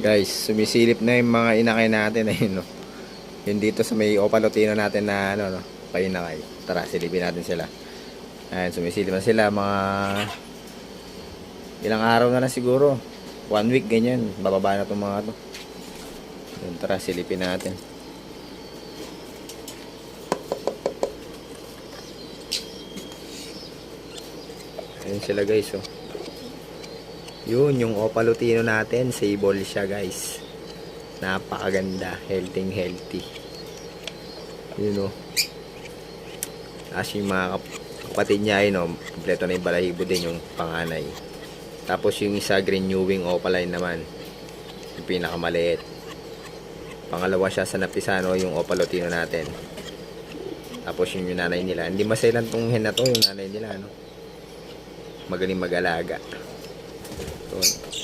Guys, sumisilip na yung mga inakay natin ayun no. Yun dito sa may opalotino natin na ano no, painakay. Tara, silipin natin sila. Ayun, sumisilip na sila mga ilang araw na lang siguro. 1 week ganyan, bababa na itong mga to. Yun, tara, silipin natin. Ayun sila guys oh. Yun, yung opalotino natin, sable siya guys. Napakaganda, healthy. Yun o. Tapos yung mga kapatid niya ayun o, kompleto na yung balahibo din yung panganay. Tapos yung isa green Ewing opaline naman, yung pinakamaliit. Pangalawa siya sa napisano yung opalotino natin. Tapos yung nanay nila, hindi masailan tong hen na to, yung nanay nila ano. Magaling mag-alaga. Ito.